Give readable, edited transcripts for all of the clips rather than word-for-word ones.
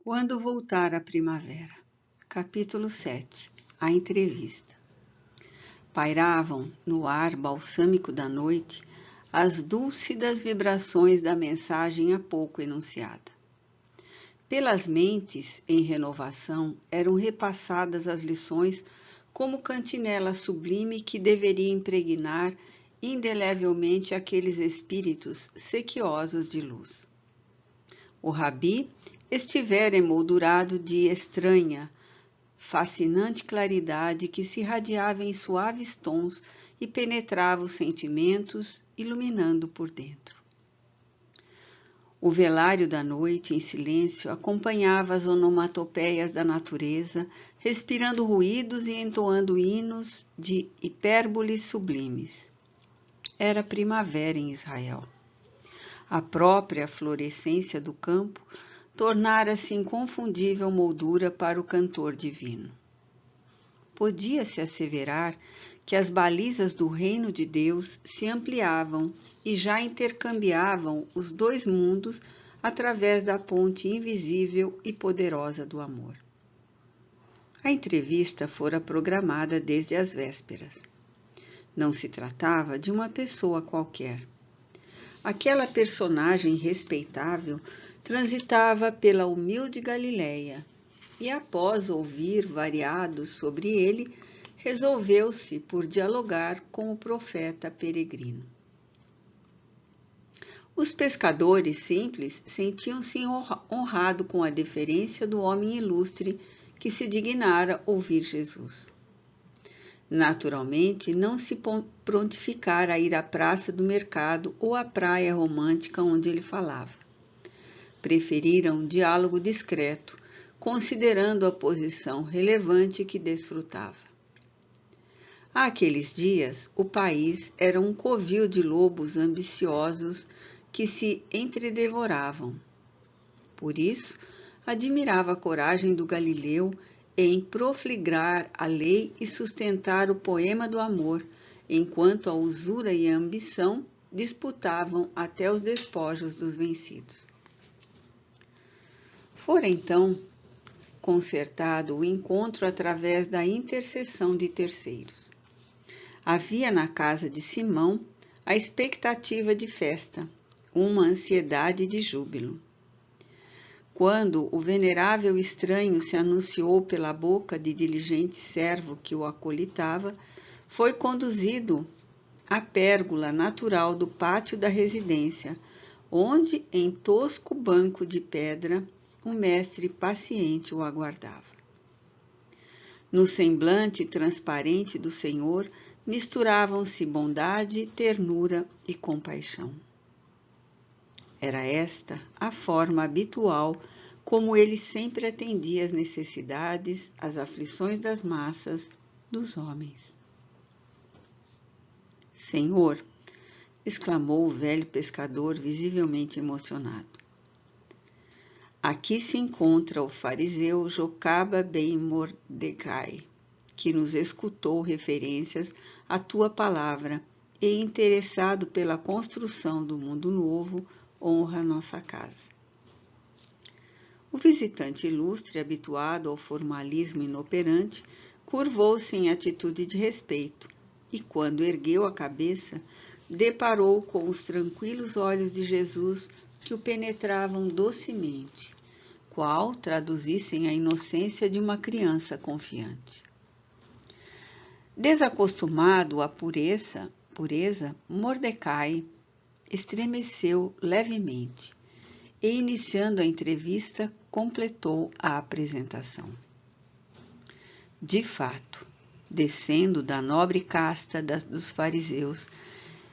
Quando voltar a primavera. Capítulo 7. A entrevista. Pairavam no ar balsâmico da noite as dúlcidas vibrações da mensagem há pouco enunciada. Pelas mentes em renovação eram repassadas as lições como cantinela sublime que deveria impregnar indelevelmente aqueles espíritos sequiosos de luz. O rabi estivera emoldurado de estranha, fascinante claridade que se irradiava em suaves tons e penetrava os sentimentos, iluminando por dentro. O velário da noite, em silêncio, acompanhava as onomatopeias da natureza, respirando ruídos e entoando hinos de hipérboles sublimes. Era primavera em Israel. A própria florescência do campo tornara-se inconfundível moldura para o cantor divino. Podia-se asseverar que as balizas do reino de Deus se ampliavam e já intercambiavam os dois mundos através da ponte invisível e poderosa do amor. A entrevista fora programada desde as vésperas. Não se tratava de uma pessoa qualquer. Aquela personagem respeitável transitava pela humilde Galileia e, após ouvir variados sobre ele, resolveu-se por dialogar com o profeta peregrino. Os pescadores simples sentiam-se honrados com a deferência do homem ilustre que se dignara ouvir Jesus. Naturalmente, não se prontificara a ir à praça do mercado ou à praia romântica onde ele falava. Preferiram um diálogo discreto, considerando a posição relevante que desfrutava. Àqueles dias, o país era um covil de lobos ambiciosos que se entredevoravam. Por isso, admirava a coragem do Galileu em profligrar a lei e sustentar o poema do amor, enquanto a usura e a ambição disputavam até os despojos dos vencidos. Fora então concertado o encontro através da intercessão de terceiros. Havia na casa de Simão a expectativa de festa, uma ansiedade de júbilo. Quando o venerável estranho se anunciou pela boca de diligente servo que o acolitava, foi conduzido à pérgola natural do pátio da residência, onde, em tosco banco de pedra, o mestre paciente o aguardava. No semblante transparente do Senhor misturavam-se bondade, ternura e compaixão. Era esta a forma habitual como ele sempre atendia às necessidades, às aflições das massas, dos homens. Senhor, exclamou o velho pescador visivelmente emocionado. Aqui se encontra o fariseu Jocaba ben Mordecai, que nos escutou referências à tua palavra e, interessado pela construção do mundo novo, honra nossa casa. O visitante ilustre, habituado ao formalismo inoperante, curvou-se em atitude de respeito e, quando ergueu a cabeça, deparou com os tranquilos olhos de Jesus que o penetravam docemente, qual traduzissem a inocência de uma criança confiante. Desacostumado à pureza, Mordecai estremeceu levemente e, iniciando a entrevista, completou a apresentação. De fato, descendo da nobre casta dos fariseus,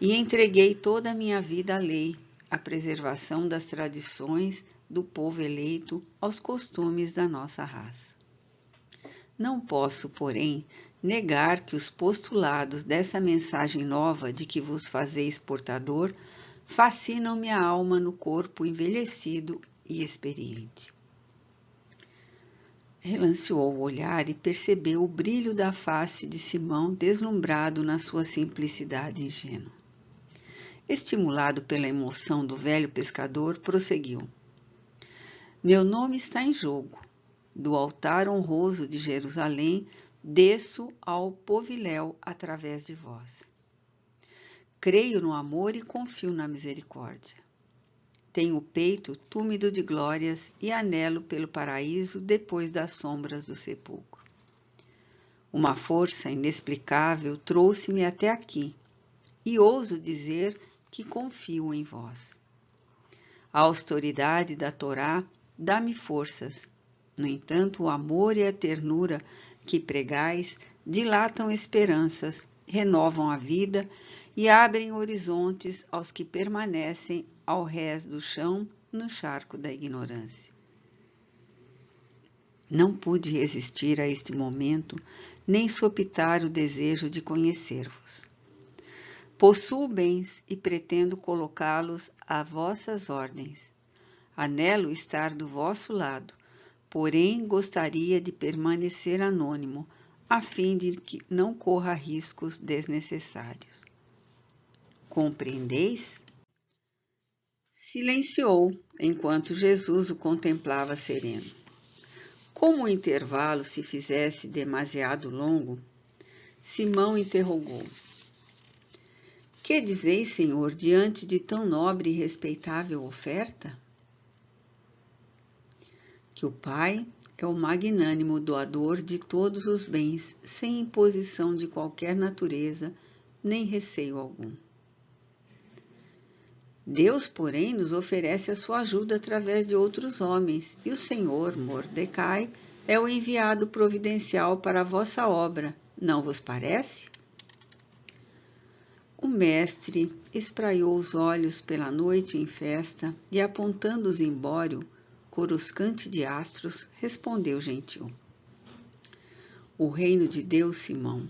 e entreguei toda a minha vida à lei, à preservação das tradições do povo eleito, aos costumes da nossa raça. Não posso, porém, negar que os postulados dessa mensagem nova de que vos fazeis portador fascinam minha alma no corpo envelhecido e experiente. Relanceou o olhar e percebeu o brilho da face de Simão deslumbrado na sua simplicidade ingênua. Estimulado pela emoção do velho pescador, prosseguiu. Meu nome está em jogo. Do altar honroso de Jerusalém, desço ao poviléu através de vós. Creio no amor e confio na misericórdia. Tenho o peito túmido de glórias e anelo pelo paraíso depois das sombras do sepulcro. Uma força inexplicável trouxe-me até aqui, e ouso dizer que confio em vós. A autoridade da Torá dá-me forças. No entanto, o amor e a ternura que pregais dilatam esperanças, renovam a vida e abrem horizontes aos que permanecem ao rés do chão no charco da ignorância. Não pude resistir a este momento, nem sopitar o desejo de conhecer-vos. Possuo bens e pretendo colocá-los a vossas ordens. Anelo estar do vosso lado, porém gostaria de permanecer anônimo, a fim de que não corra riscos desnecessários. Compreendeis? Silenciou, enquanto Jesus o contemplava sereno. Como o intervalo se fizesse demasiado longo, Simão interrogou: Que dizeis, Senhor, diante de tão nobre e respeitável oferta? Que o Pai é o magnânimo doador de todos os bens, sem imposição de qualquer natureza, nem receio algum. Deus, porém, nos oferece a sua ajuda através de outros homens, e o Senhor, Mordecai, é o enviado providencial para a vossa obra, não vos parece? O mestre espraiou os olhos pela noite em festa e, apontando o zimbório, coruscante de astros, respondeu gentil. O reino de Deus, Simão,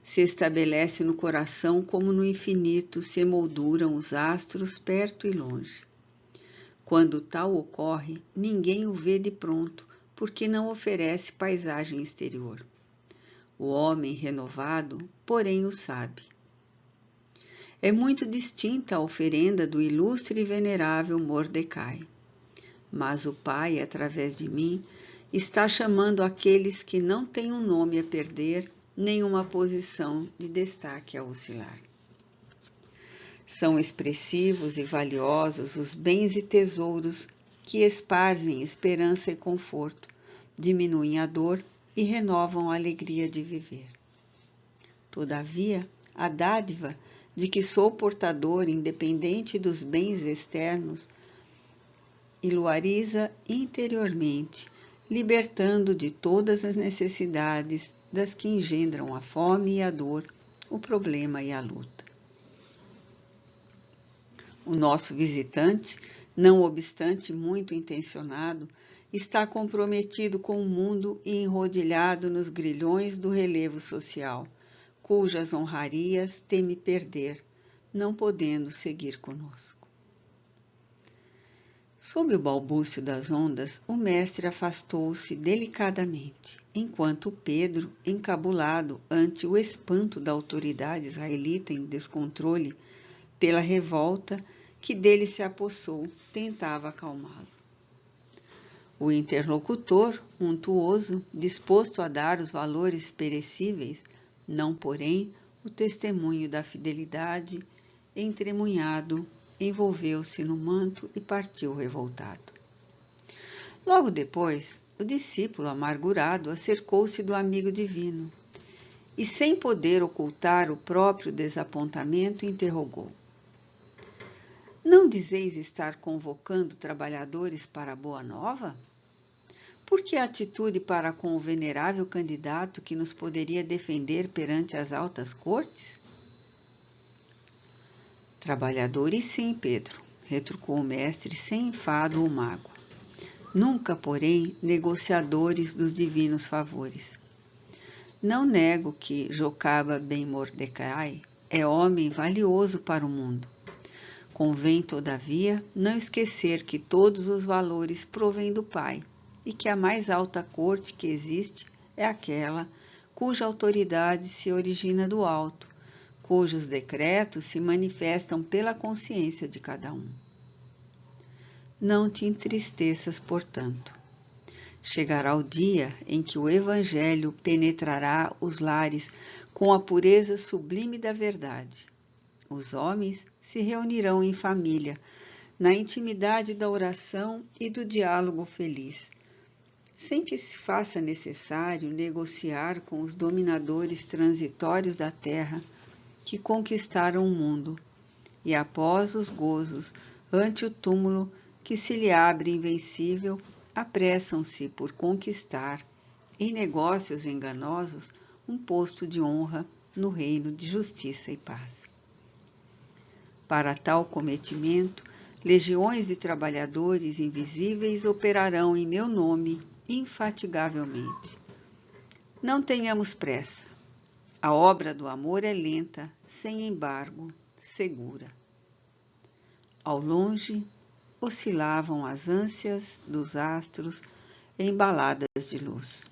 se estabelece no coração como no infinito se emolduram os astros perto e longe. Quando tal ocorre, ninguém o vê de pronto, porque não oferece paisagem exterior. O homem renovado, porém, o sabe. É muito distinta a oferenda do ilustre e venerável Mordecai. Mas o Pai, através de mim, está chamando aqueles que não têm um nome a perder, nem uma posição de destaque a oscilar. São expressivos e valiosos os bens e tesouros que esparzem esperança e conforto, diminuem a dor e renovam a alegria de viver. Todavia, a dádiva de que sou portador, independente dos bens externos, iluariza interiormente, libertando de todas as necessidades das que engendram a fome e a dor, o problema e a luta. O nosso visitante, não obstante muito intencionado, está comprometido com o mundo e enrodilhado nos grilhões do relevo social, cujas honrarias teme perder, não podendo seguir conosco. Sob o balbúcio das ondas, o mestre afastou-se delicadamente, enquanto Pedro, encabulado ante o espanto da autoridade israelita em descontrole pela revolta que dele se apossou, tentava acalmá-lo. O interlocutor, untuoso, disposto a dar os valores perecíveis, não, porém, o testemunho da fidelidade, entremunhado, envolveu-se no manto e partiu revoltado. Logo depois, o discípulo amargurado acercou-se do amigo divino e, sem poder ocultar o próprio desapontamento, interrogou: Não dizeis estar convocando trabalhadores para a boa nova? Por que atitude para com o venerável candidato que nos poderia defender perante as altas cortes? Trabalhadores sim, Pedro, retrucou o mestre sem enfado ou mágoa. Nunca, porém, negociadores dos divinos favores. Não nego que Jocaba ben Mordecai é homem valioso para o mundo. Convém, todavia, não esquecer que todos os valores provêm do Pai e que a mais alta corte que existe é aquela cuja autoridade se origina do alto, cujos decretos se manifestam pela consciência de cada um. Não te entristeças, portanto. Chegará o dia em que o Evangelho penetrará os lares com a pureza sublime da verdade. Os homens se reunirão em família, na intimidade da oração e do diálogo feliz, sem que se faça necessário negociar com os dominadores transitórios da terra que conquistaram o mundo, e após os gozos, ante o túmulo que se lhe abre invencível, apressam-se por conquistar, em negócios enganosos, um posto de honra no reino de justiça e paz. Para tal cometimento, legiões de trabalhadores invisíveis operarão em meu nome infatigavelmente. Não tenhamos pressa. A obra do amor é lenta, sem embargo, segura. Ao longe, oscilavam as ânsias dos astros embaladas de luz.